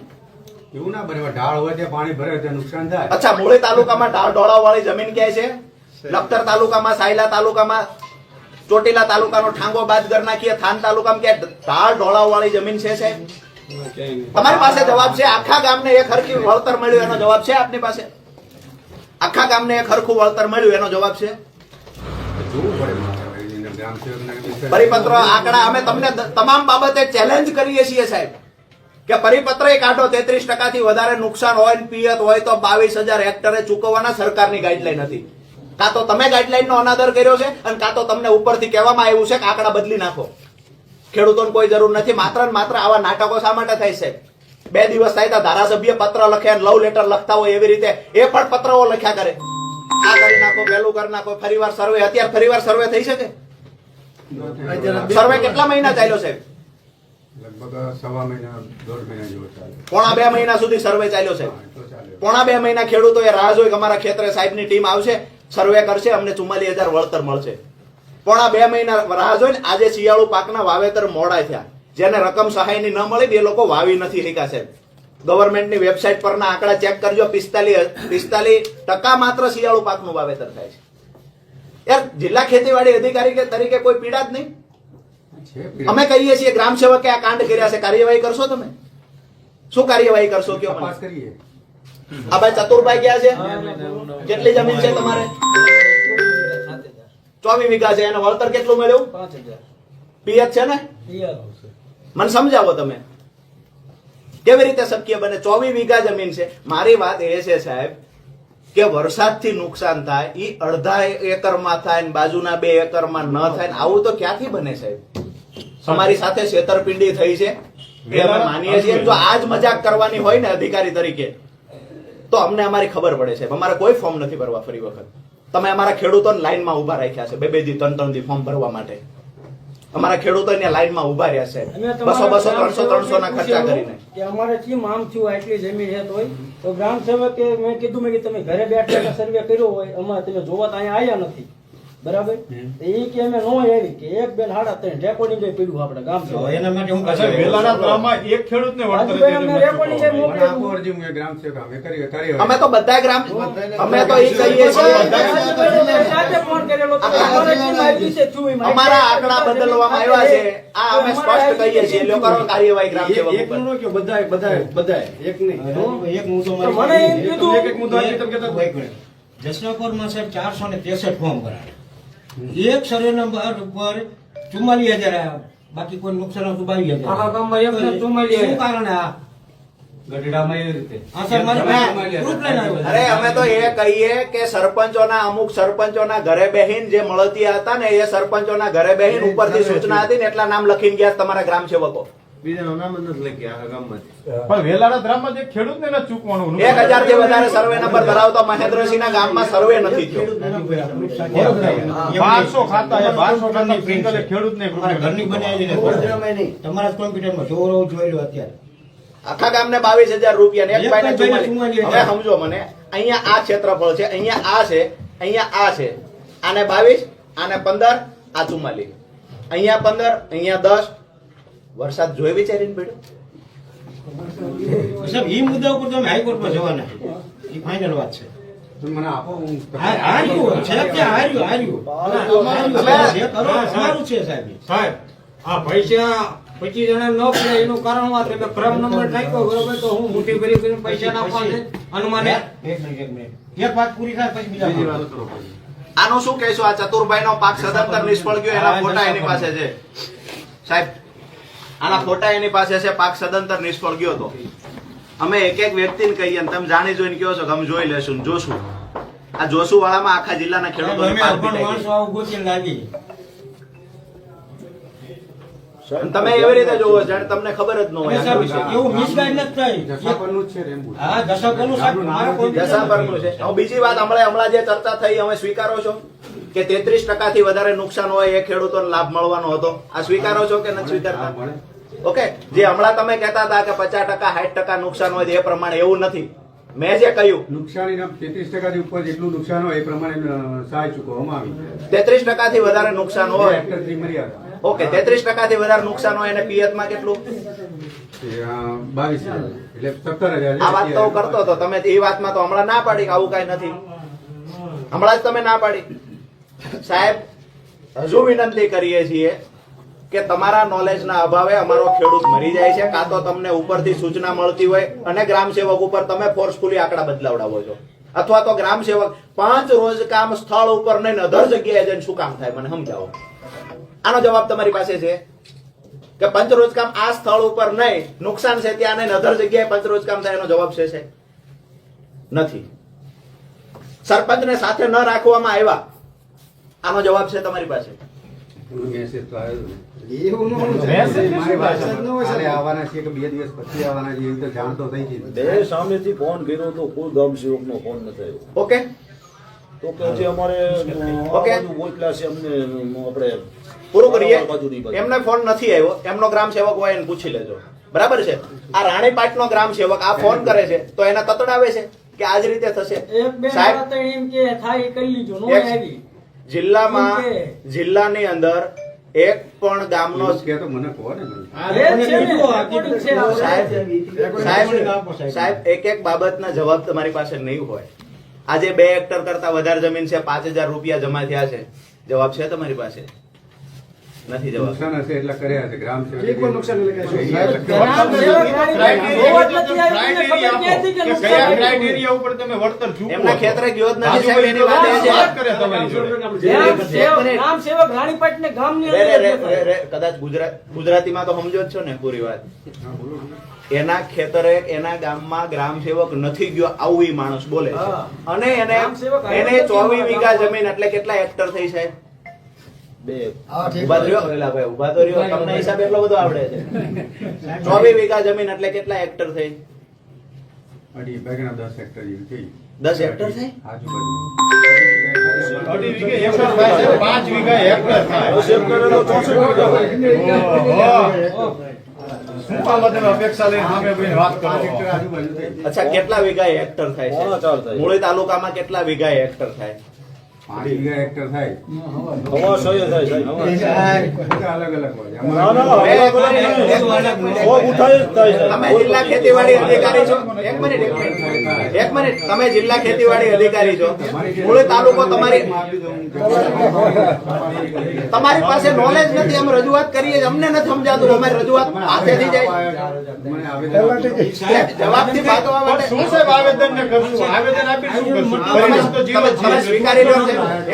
એવું ના બને, ઢાળ હોય ત્યાં પાણી ભરે ત્યાં નુકસાન થાય. અચ્છા, મૂળી તાલુકામાં ઢાળ ઢોળાવ વાળી જમીન ક્યાંય છે? લખતર તાલુકામાં, સાયલા તાલુકામાં, ચોટીલા તાલુકાનો ઠાંગો બાદ કરી નાખીએ, થાન તાલુકામાં ક્યાંય ઢાળ ઢોળાવ વાળી જમીન છે સાહેબ? તમારી પાસે જવાબ છે? આખા ગામને એક હરખી વળતર મળ્યું એનો જવાબ છે આપની પાસે? આખા ગામને એક હરખું વળતર મળ્યું એનો જવાબ છે? જોવું પડે મારે, એને ગ્રામસેવકને પરિપત્ર, આંકડા અમે તમને તમામ બાબતે ચેલેન્જ કરીએ છીએ સાહેબ કે પરિપત્ર કાઢો. 33% થી વધારે નુકસાન હોય ને પિયત હોય તો 22,000 હેક્ટરે ચૂકવવાના સરકારની ગાઈડલાઈન હતી. કાં તો તમે ગાઈડલાઈન નો અનાદર કર્યો છે અને કાં તો તમને ઉપરથી કહેવામાં આવ્યું છે કે આંકડા બદલી નાખો. ખેડૂતોને કોઈ જરૂર નથી. માત્ર ને માત્ર આવા નાટકો શા માટે થાય છે? 2 દિવસ થાય તો ધારાસભ્ય પત્ર લખે, લવ લેટર લખતા હોય એવી રીતે એ પણ પત્રો લખ્યા કરે. આ કરી નાખો, પેલું કરી નાખો, ફરીવાર સર્વે. અત્યારે ફરીવાર સર્વે થઈ શકે? સર્વે કેટલા મહિના ચાલ્યો સાહેબ? લગભગ 1.5 મહિના 1.5 મહિના જેવો ચાલે. પોણા 2 મહિના સુધી સર્વે ચાલ્યો સાહેબ. તો ચાલે. પોણા 2 મહિના ખેડૂતોએ રાહ જોઈ કે અમારા ખેતરે સાહેબની ટીમ આવશે, સર્વે કરશે, અમને 44,000 વળતર મળશે. પોણા 2 મહિના રાહ જોઈને આજે શિયાળુ પાકના વાવેતર મોડા થયા. જેને રકમ સહાયની ન મળી એ લોકો વાવી નથી શક્યા સાહેબ. ગવર્મેન્ટની વેબસાઇટ પરના આંકડા ચેક કરજો, 45% માત્ર શિયાળુ પાકનું વાવેતર થાય છે. યાર, જિલ્લા ખેતીવાડી અધિકારી તરીકે કોઈ પીડા જ નહીં? છે પીડા. અમે કહીએ છીએ ગ્રામસેવકે આ કાંડ કર્યા છે, કાર્યવાહી કરશો તમે? શું કાર્યવાહી કરશો કયો મને? તપાસ કરીએ. આ ભાઈ ચતુરભાઈ ક્યાં છે? કેટલી જમીન છે તમારે? 24 વીઘા છે. એને વળતર કેટલું મળ્યું? 5,000 પિયત છે ને? મને સમજાવો તમે, કેવી રીતે શક્ય બને? 24 વીઘા જમીન છે. મારી વાત એ છે સાહેબ કે વરસાદથી નુકસાન થાય ઈ અડધા એકરમાં થાય ને બાજુના 2 એકરમાં ન થાય ને આવું તો ક્યાંથી બને સાહેબ? તમારી સાથે છેતરપિંડી થઈ છે એ અમે માનીએ છીએ. જો આજ મજાક કરવાની હોય ને અધિકારી તરીકે તો અમને અમારી ખબર પડે છે. અમારે કોઈ ફોર્મ નથી ભરવા ફરી વખત. તમે અમારા ખેડૂતોને લાઈનમાં ઉભા રાખ્યા છે 2-2 દી 3-3 દી ફોર્મ ભરવા માટે. અમારા ખેડૂતોને લાઈનમાં ઉભા રહ્યા છે 200-200 300 ના ખર્ચા કરીને. કે અમારે કેમ આમ થયું, આટલી જમીન છે તોય તો ગ્રામ સેવકે મેં કીધું કે તમે ઘરે બેઠા સર્વે કર્યો હોય, અમારે તમે જોવા તો અહીંયા આવ્યા નથી, બરાબર? એ કે અમે નો આવી કે 1, 2, 3 રેકોર્ડિંગ પડ્યું આપણે ગામ સેવક. એના માટે હું વેલાના ગામમાં એક ખેડૂતને વળતર રાજુભાઈ અમને રેકોર્ડિંગ મોકલેલું. આપો અરજી, હું એ ગ્રામસેવક અમે કરીએ. અમે તો બધા ગ્રામ અમે તો ઈ કહીએ છીએ આજે ફોન કરેલો તો અમારે કેમ આવી છે થયું એમાં? અમારા આંકડા બદલવામાં આવ્યા છે. આ અમે સ્પષ્ટ કહીએ છીએ. લો કરો કાર્યવાહી ગ્રામ સેવક એક ઉપર. નો કે બધાય એક નહીં. એક મુદ્દો તો મને એમ કીધું એક મુદ્દો આપી તમે કહેતા હતા. જસનાપુરમાં સાહેબ 463 ફોર્મ કરાયા. એક સર્વે નંબર ઉપર 44,000 આવ્યા. બાકી કોઈ નુકસાન હતું 22,000. આખા ગામમાં 144 શું કારણ આ? ગઢડામાં એવી રીતે. હા સર, મારે proof લઈને આવ્યો. અરે અમે તો એ કહીએ કે સરપંચોના અમુક સરપંચોના ઘરે બેહીન જે મળતિયા હતા ને એ સરપંચોના ઘરે બેહીન ઉપરથી સૂચના હતી ને એટલા નામ લખીને ગયા તમારા ગ્રામ સેવકો. બીજાનું નામ જ નથી લખ્યા આખા ગામમાંથી. પણ વેલાના ગ્રામમાં જે ખેડૂતને નથી ચૂકવાનું. 1000 થી વધારે સર્વે નંબર ધરાવતા મહેન્દ્રસિંહના ગામમાં સર્વે નથી થયો. 1200 ખાતા છે, 1200 ખાતા સિંગલ ખેડૂતને તમારા ઘરની બનાવેલી નથી. તમારા જ કોમ્પ્યુટરમાં જોવો રહું જોઈ લો અત્યારે. આખા ગામને 22,000 રૂપિયા ને એક એક ભાઈને ભાઈને 44,000. હવે સમજો મને, અહીંયા આ ક્ષેત્રફળ છે, અહીંયા આ છે, અહીંયા આ છે. આને 22, આને 15, આ 44. અહીંયા 15, અહીંયા 10. વરસાદ જોઈ વિચારીને પડ્યો. સાહેબ, એ મુદ્દા ઉપર તમે હાઈકોર્ટમાં જવાના છો. એ ફાઇનલ વાત છે. તમે મને આપો, હું હાર્યું છે કે હાર્યું જે કરો સારું છે સાહેબ. સાહેબ આ પૈસા 25 જણા ન પડે એનું કારણ વાત તમે ક્રમ નંબર નાખ્યો બરોબર, તો હું મુઠ્ઠી ભરી કરીને પૈસા નાખવા છે અનુમાને. એક મિનિટ એક વાત પૂરી થાય પછી બીજા વાત. આનું શું કહેશો? આ ચતુરભાઈનો પાક સદંતર નિષ્ફળ ગયો, એના ફોટા એની પાસે છે સાહેબ. આના ફોટા એની પાસે છે. પાક સદંતર નિષ્ફળ ગયો તો અમે એક વ્યક્તિને કહીએ ને તમે જાણી જોઈને કહો છો કે અમે જોઈ લેશું, જોશું. આ જોશું વાળામાં આખા જિલ્લાના ખેડૂતોને પાક પીડાઈ ગયો. માણસો આવું ગોતીને લાગી. અને તમે એવી રીતે જોવો જાણે તમને ખબર જ ન હોય આના વિશે. એવું મિસગાઈડ નથી થઈ. જસાપરનું જ છે રેમ્બુ. હા દશાકોનું સાહેબ મારા કોઈ દશાપરનું છે. હવે બીજી વાત હમણાં જે ચર્ચા થઈ, અમે સ્વીકારો છો કે 33% થી વધારે નુકસાન હોય એ ખેડૂતોને લાભ મળવાનો હતો? આ સ્વીકારો છો કે નથી સ્વીકારતા? ઓકે, જે હમણાં તમે કહેતા હતા કે 50% 60% નુકસાન હોય છે, એ પ્રમાણે એવું નથી. મેં જે કહ્યું નુકસાની 33% થી ઉપર જેટલું નુકસાન હોય એ પ્રમાણે સહાય ચૂકવવામાં આવી. 33% થી વધારે નુકસાન હોય, હેક્ટર 3 મર્યાદા. ઓકે, 33% થી વધારે નુકસાન હોય અને પિયતમાં કેટલું? 22,000 એટલે 17,000. આ વાત તો હું કરતો હતો, તમે એ વાતમાં તો હમણાં ના પાડી કે આવું કઈ નથી. હમણાં જ તમે ના પાડી. સાહેબ, હજુ વિનંતી કરીએ છીએ કે તમારા નોલેજના અભાવે અમારો ખેડૂત મરી જાય છે, કાં તો તમને ઉપરથી સૂચના મળતી હોય અને ગ્રામ સેવક ઉપર તમે ફોર્સફુલી આંકડા બદલાવડાવો છો, અથવા તો ગ્રામ સેવક 5 રોજ કામ સ્થળ ઉપર નહીં અધર જગ્યાએ જઈને શું કામ થાય મને સમજાવો. આનો જવાબ તમારી પાસે છે કે 5 રોજ કામ આ સ્થળ ઉપર નહીં, નુકસાન છે ત્યાં નહીં, અધર જગ્યાએ 5 રોજ કામ થાય? એનો જવાબ છે નથી. સરપંચને સાથે ન રાખવામાં આવ્યા, આનો જવાબ છે તમારી પાસે? મેસેજ તો આવ્યો કાલે આવવાના છે કે 2 દિવસ પછી આવવાના છે એવી તો જાણ તો થઈ ગઈ. બે સામેથી ફોન કર્યો તો કોઈ ગામ સેવકનો ફોન નથી આવ્યો. ઓકે, તો કે જે અમારે ઓકે. આ બાજુ ગોતલા છે અમને આપણે પૂરું કરીએ. બાજુની બાજુ. એમને ફોન નથી આવ્યો, એમનો ગ્રામ સેવક હોય એને પૂછી લેજો, બરાબર છે? આ રાણીપાટનો ગ્રામ સેવક આ ફોન કરે છે તો એને તતડાવે છે કે આજ રીતે થશે? એક બે સાહેબ, હાડા ત્રણ એમ કે થાય એ કરી લીધું, નો એક- આવી. જિલ્લામાં ઓકે. જિલ્લાની અંદર એક પણ ગામનો કે તો મને કહો ને મને. એ જ છે ને, recording છે આ. સાહેબ, એક બાબતના જવાબ તમારી પાસે નહીં હોય. આજે 2 હેક્ટર કરતા વધારે જમીન છે, 5,000 રૂપિયા જમા થયા છે, જવાબ છે તમારી પાસે? નથી જવાબ. નુકસાન હશે એટલે કર્યા છે ગ્રામ સેવક. ગ્રામ સેવક ગાડી જોવા જ નથી આવી, તમને ખબર ક્યાંથી કે નુકસાન આવ્યું? એમના ખેતરે ગયો જ નથી સાહેબ, એની વાત એ છે. ગ્રામ સેવક રાણીપાટને ગામની રે, અંદર રે, જ રે, રે, કદાચ ગુજરાતીમાં તો સમજો જ છો ને પૂરી વાત. એના ખેતરે એના ગામમાં ગ્રામ સેવક નથી ગયો આવું ઈ માણસ બોલે છે. હા. અને એને ગ્રામ સેવક એને 24 વીઘા જમીન એટલે કેટલા હેક્ટર થઈ સાહેબ? બે ઉભા તો રહ્યો પેલા ભાઈ, ઉભા તો રહ્યો, તમને હિસાબ એટલો બધો આવડે છે. 24 વીઘા જમીન એટલે કેટલા હેક્ટર થઈ? 2.5 ભાગના 10 હેક્ટર જેવી થઈ. 10 હેક્ટર થઈ? આજુબાજુ આજુબાજુ થઈ. અચ્છા, કેટલા વીઘા હેક્ટર થાય પોણા ચાર છે? થાય. મૂળી તાલુકામાં કેટલા વીઘા હેક્ટર થાય? 5 વીઘા હેક્ટર થાય. હવા સહી થાય સાહેબ. બધા અલગ અલગ હોય. ના ના અલગ અલગ નહીં. સો ઉઠાય જ થાય સાહેબ. તમે જિલ્લા ખેતીવાડી અધિકારી છો? એક મિનિટ. તમે જિલ્લા ખેતીવાડી અધિકારી છો, મૂળી તાલુકો તમારી પાસે નોલેજ નથી. અમે રજૂઆત કરીએ છીએ, અમને નથી સમજાતું. અમારી રજૂઆત પાસેથી જાય, મને આવેદન જવાબથી ભાગવા માટે શું સાહેબ આવેદન ને કરશું? આવેદન આપી શું કરશું? પરિણામ તો જીવ જ તમે છે. સ્વીકારી લો છો?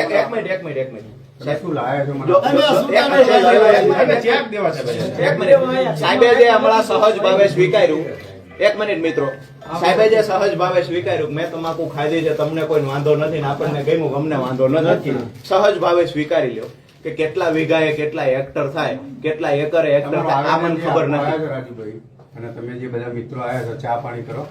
એક મિનિટ. શું લાયા છો મને? જો, અમે ચેક દેવા છે ભાઈ. એક મિનિટ. સાહેબે જે હમણાં સહજ ભાવે સ્વીકાર્યું, એક મિનિટ મિત્રો, સાહેબે જે સહજ ભાવે સ્વીકાર્યું, મેં તમાકુ ખાધી છે, તમને કોઈ વાંધો નથી ને આપણને ગમ્યું, અમને વાંધો નથી, સહજ ભાવે સ્વીકારી લ્યો કે કેટલા વીઘાએ કેટલા હેક્ટર થાય, કેટલા એકરે હેક્ટર થાય, આ મને ખબર નથી. રાજુભાઈ અને તમે જે બધા મિત્રો આવ્યા છો ચા પાણી કરો.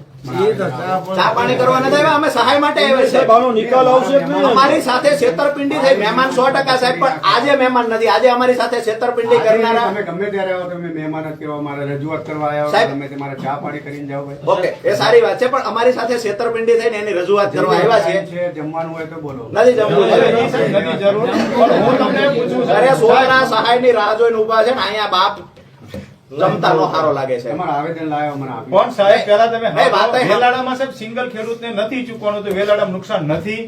ચા પાણી કરવા નથી આવ્યા, અમે સહાય માટે આવ્યા છે. સાહેબ આનો નિકાલ આવશે કે નહીં? અમારી સાથે છેતરપિંડી થઈ. મહેમાન 100% સાહેબ, પણ આજે મહેમાન નથી. આજે અમારી સાથે છેતરપિંડી કરનારા. તમે ગમે ત્યારે આવો, તમે મહેમાન જ કહેવા, મારે રજૂઆત કરવા આવ્યા હો, સાહેબ. તમે તમારે ચા પાણી કરીને જાઓ ભાઈ. ઓકે, એ સારી વાત છે, પણ અમારી સાથે છેતરપિંડી થઈને એની રજૂઆત કરવા આવ્યા છે. જમવાનું હોય તો બોલો. નથી જમવું. નથી જરૂર. પણ હું તમને પૂછું છું, અરે સોના સહાયની રાહ જોઈને ઊભા છે ને અહીંયા બાપ જમતા નો સારો લાગે છે. તમારું આવેદન લાવ્યો મને આપ્યું. પણ સાહેબ પહેલા તમે એ વાત એ- વેલાડામાં સાહેબ સિંગલ ખેડૂતને નથી ચૂકવાનું, તો વેલાડામાં નુકસાન નથી.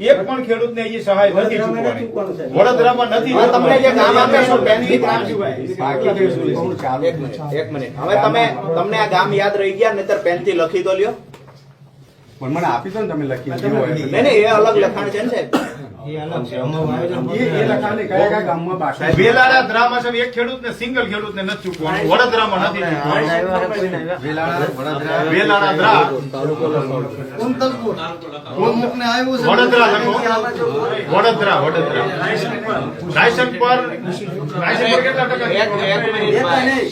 એક પણ ખેડૂતને એ સહાય નથી ચૂકવાની. વડોદરામાં નથી હવે તમને જે ચૂકવાની. ગામ આપે શું પેનથી ગામ બાકી જે શું ચાલુ એક મિનિટ. હવે તમને આ ગામ યાદ રહી ગયા, નહીતર પેનથી લખી તો લ્યો. પણ મને આપી દો ને તમે લખી નહીં, એ અલગ લખાણ છે ને સાહેબ. એ લખાણ કયા ગામમાં બાકી વેલાડા દ્રામાં સાહેબ એક ખેડૂતને સિંગલ ખેડૂતને નથી ચૂકવાનું, વડોદરામાં નથી ચૂકવાનું. વેલાડા દ્રા કુંતલપુર અમુકને આવ્યું છે. વડોદરા લખો. વડોદરા રાયસન પર કેટલા ટકા? એક મિનિટ ભાઈ.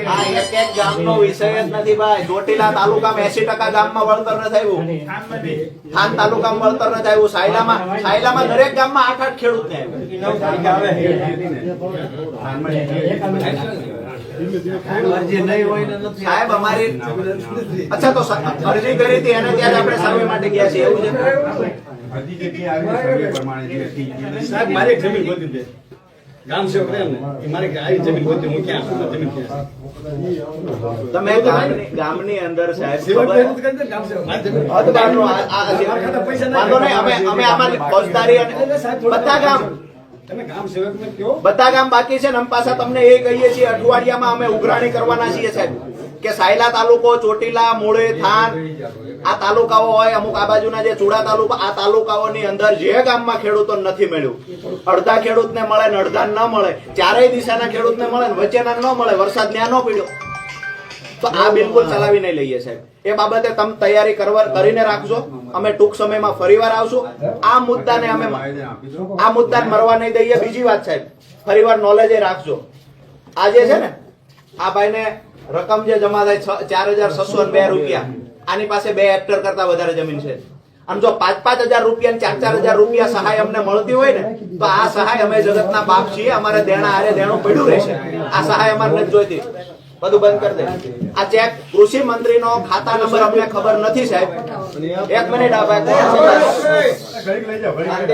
આ એક ગામનો વિષય જ નથી ભાઈ. ચોટીલા તાલુકામાં 80% ગામમાં વળતર નથી આવ્યું. થાન તાલુકામાં મળતર નથી આવ્યું. સાયલામાં દરેક ગામમાં 8-8 ખેડૂતને આવ્યું. સાહેબ અમારી અચ્છા તો અરજી કરી હતી એને ત્યાં જ આપણે સર્વે માટે ગયા છીએ એવું છે. બધી જગ્યાએ આવી સર્વે પ્રમાણે જે હતી સાહેબ મારી એક જમીન ગોતી દે ગામ સેવક રહે ને એ મારે આવી જમીન ગોતી હું ક્યાં છું જમીન ક્યાં તમે ગામની અંદર સાહેબ વાંધો નહીં અમે આમાં ફોજદારી અને બધા ગામ તમે ગામ સેવક ને કયો બધા ગામ બાકી છે ને અમે પાછા તમને એ કહીએ છીએ અઠવાડિયામાં અમે ઉઘરાણી કરવાના છીએ સાહેબ કે સાયલા તાલુકો, ચોટીલા, મૂળે, થાન આ તાલુકાઓ હોય અમુક આ બાજુના જે ચૂડા તાલુકા આ તાલુકાઓની અંદર જે ગામમાં ખેડૂતો નથી મળ્યું, અડધા ખેડૂતને મળે ને અડધા ન મળે, ચારેય દિશાના ખેડૂતને મળે ને વચ્ચેના ન મળે, વરસાદ ત્યાં ન પડ્યો તો આ બિલકુલ ચલાવી નહીં લઈએ સાહેબ. એ બાબતે તમે તૈયારી કરીને રાખજો. અમે ટૂંક સમયમાં ફરીવાર આવશું. આ મુદ્દાને મરવા નહીં દઈએ. બીજી વાત સાહેબ ફરીવાર નોલેજ રાખજો. આ જે છે ને આ ભાઈને રકમ જે જમા થાય 4,602 રૂપિયા, આની પાસે 2 હેક્ટર કરતા વધારે જમીન છે. આમ જો 5,000 રૂપિયા 4,000 રૂપિયા સહાય અમને મળતી હોય ને તો આ સહાય અમે જગતના બાપ છીએ. અમારે દેણા હારે દેણું પડ્યું રહેશે. આ સહાય અમારે નથી જોઈતી. બધું બંધ કરી દે. આ ચેક કૃષિ મંત્રીનો ખાતા નંબર અમને ખબર નથી સાહેબ. એક મિનિટ આ ભાઈ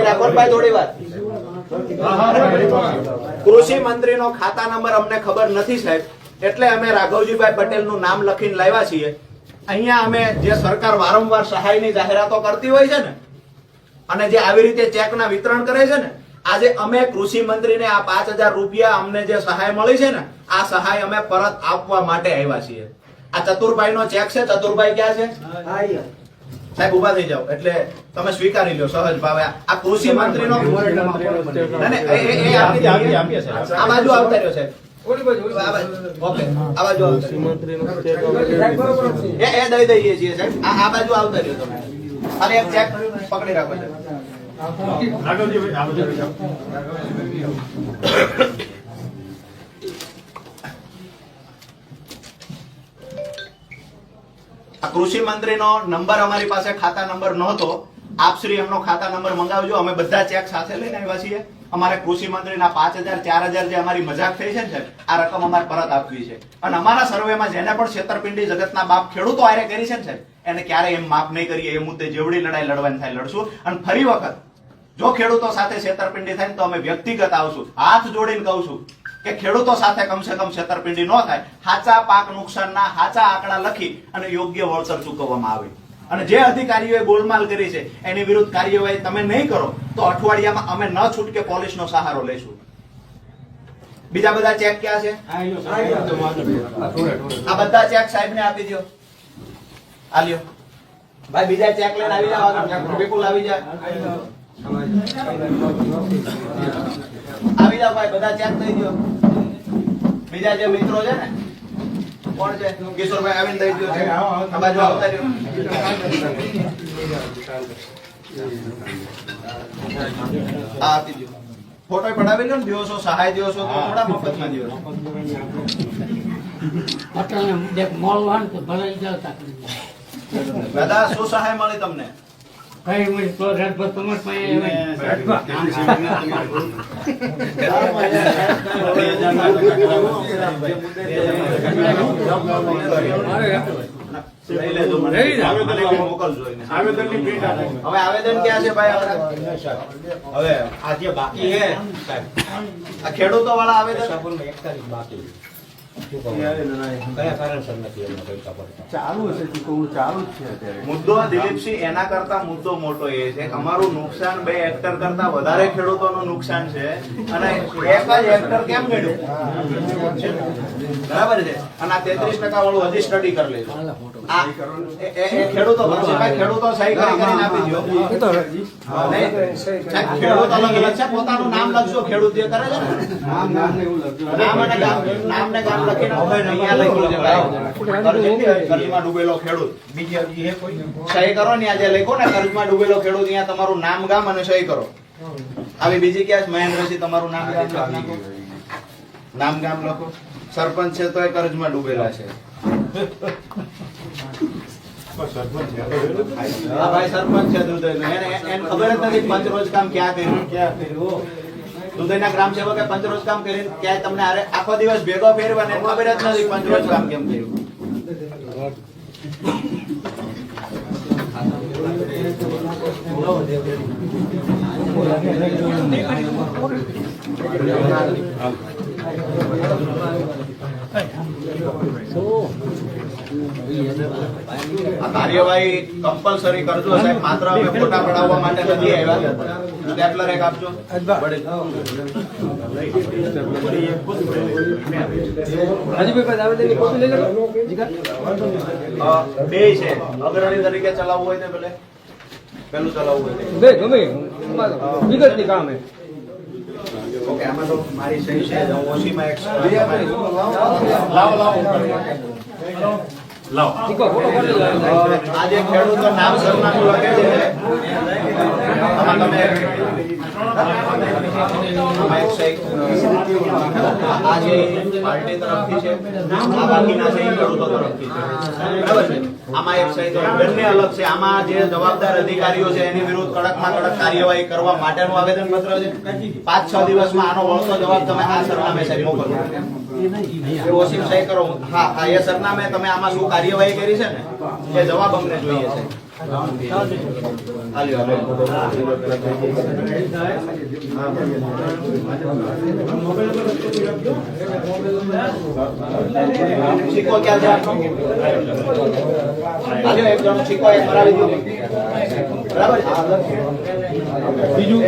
રાખો ભાઈ થોડી વાર. કૃષિ મંત્રીનો ખાતા નંબર અમને ખબર નથી સાહેબ. એટલે અમે રાઘવજીભાઈ પટેલનું નામ લખીને લાવ્યા છીએ. અહીંયા અમે જે સરકાર વારંવાર સહાયની જાહેરાતો કરતી હોય છે ને અને જે આવી રીતે ચેકના વિતરણ કરે છે ને, આજે અમે કૃષિ મંત્રીને આ 5,000 રૂપિયા અમને જે સહાય મળી છે ને આ સહાય અમે પરત આપવા માટે આવ્યા છીએ. આ ચતુરભાઈ નો ચેક છે. ચતુરભાઈ ક્યાં છે સાહેબ? ઉભા થઈ જાઓ એટલે તમે સ્વીકારી લો સહજ ભાવે. આ કૃષિ મંત્રીનો આ બાજુ આવતા રહ્યો સાહેબ. ઓકે આ બાજુ એ દઈ દઈએ છીએ સાહેબ. આ બાજુ આવતા રહ્યો તમે. અને એક ચેક પકડી રાખો સાહેબ. આ કૃષિ મંત્રીનો નંબર અમારી પાસે ખાતા નંબર નહોતો. આપશ્રી એમનો ખાતા નંબર મંગાવજો. અમે બધા ચેક સાથે લઈને આવ્યા છીએ. અમારે કૃષિ મંત્રીના 5,000 4,000 જે અમારી મજાક થઈ છે ને આ રકમ અમારે પરત આપવી છે. અને અમારા સર્વેમાં જેને પણ છેતરપિંડી જગતના બાપ ખેડૂતો આરે કરી છે ને સાહેબ એને ક્યારે એમ માફ નહીં કરીએ. એ મુદ્દે જેવડી લડાઈ લડવાની થાય લડશું. અને ફરી વખત જો ખેડૂતો સાથે છેતરપિંડી થાય તો અમે વ્યક્તિગત આવશું. હાથ જોડીને કહું છું કે ખેડૂતો સાથે કમસે કમ છેતરપિંડી ન થાય. સાચા પાક નુકસાનના સાચા આંકડા લખી અને યોગ્ય વળતર ચૂકવવામાં આવે. અને જે અધિકારીઓએ ગોલમાલ કરી છે એની વિરુદ્ધ કાર્યવાહી તમે નહીં કરો તો અઠવાડિયામાં અમે ન છૂટકે પોલીસનો સહારો લઈશું. બીજા બધા ચેક ક્યાં છે? આ બધા ચેક સાહેબને આપી દો. આ લ્યો ભાઈ બીજા ચેક લઈને આવી જાવ. બિલકુલ આવી જાય. આવી જાવ ભાઈ બધા ચેક દઈ દો. બીજા જે મિત્રો છે ને કોણ છે? કિશોરભાઈ આવીને દઈ દો. આ બાજુ આવતા રહ્યો. આ આપી દો. ફોટો પડાવી લો ને. દિવસો સહાય દિવસો તો થોડા મફતમાં દિવસો. દાદા શું સહાય મળી તમને? આવેદન ક્યાં છે ભાઈ? હવે આ જે બાકી છે આ ખેડૂતો વાળા આવેદન મુદ્દો દિલીપસિંહ એના કરતા મુદ્દો મોટો એ છે કે અમારું નુકસાન 2 હેક્ટર કરતા વધારે ખેડૂતોનું નુકસાન છે અને 1 જ હેક્ટર કેમ મળ્યું? બરાબર છે. અને આ 33% વાળું હજી સ્ટડી કરી લેજો. આ ખેડૂતો ખેડૂતો સહી કરીને આપી દો. ખેડૂત અલગ અલગ છે. પોતાનું નામ લખજો. ખેડૂત જે કરે છે ને નામ ને ગામ લખીને અહીંયા લખ્યું છે ભાઈ કર્જમાં ડૂબેલો ખેડૂત. બીજી સહી કરો ને. આજે લખો ને કર્જમાં ડૂબેલો ખેડૂત અહીંયા તમારું નામ ગામ અને સહી કરો. આવી બીજી ક્યાં છે? મહેન્દ્રસિંહ તમારું નામ ગામ લખો. નામ ગામ લખો. સરપંચ છે તો એ કર્જમાં ડૂબેલા છે. આ ભાઈ સરપંચ છે દુધઈનો. એને ખબર જ નથી પંચ રોજ કામ ક્યાં કર્યું. દુધઈના ગ્રામ સેવકે પંચ રોજ કામ કરીને ક્યાંય તમને આખો દિવસ ભેગો ફેરવાને એને ખબર જ નથી પંચ રોજ કામ કેમ કર્યું. આ કાર્યવાહી કમ્પલસરી કરજો સાહેબ. માત્ર અમે ફોટા પડાવવા માટે નથી આવ્યા. સ્ટેપલર એક આપજો. બે છે. અગ્રણી તરીકે ચલાવવું હોય તો પેલું ચલાવવું હોય તો ઓકે. આમાં તો મારી સહી છે. હું ઓછીમાં એક આ જે ખેડૂતનું નામ સરનામું લખે છે આમાં તમે આમાં એક સહી. આ જે પાર્ટી તરફથી છે, આ બાકીના છે એ ખેડૂતો તરફથી છે. બરાબર છે. આમાં એક સહી તો બંને અલગ છે. આમાં જે જવાબદાર અધિકારીઓ છે એની વિરુદ્ધ કડકમાં કડક કાર્યવાહી કરવા માટેનું આવેદનપત્ર છે. 5-6 દિવસમાં આનો વળતો જવાબ તમે આ સરનામે સાહેબ મોકલો. એ ઓસીમ સહી કરો. હા, એ સરનામે તમે આમાં શું કાર્યવાહી કરી છે ને એ જવાબ અમને જોઈએ છે. સિક્કો ક્યાં છે આપનો? એક જણો સિક્કો એક ભરાવી દીધો. બરાબર છે. બીજું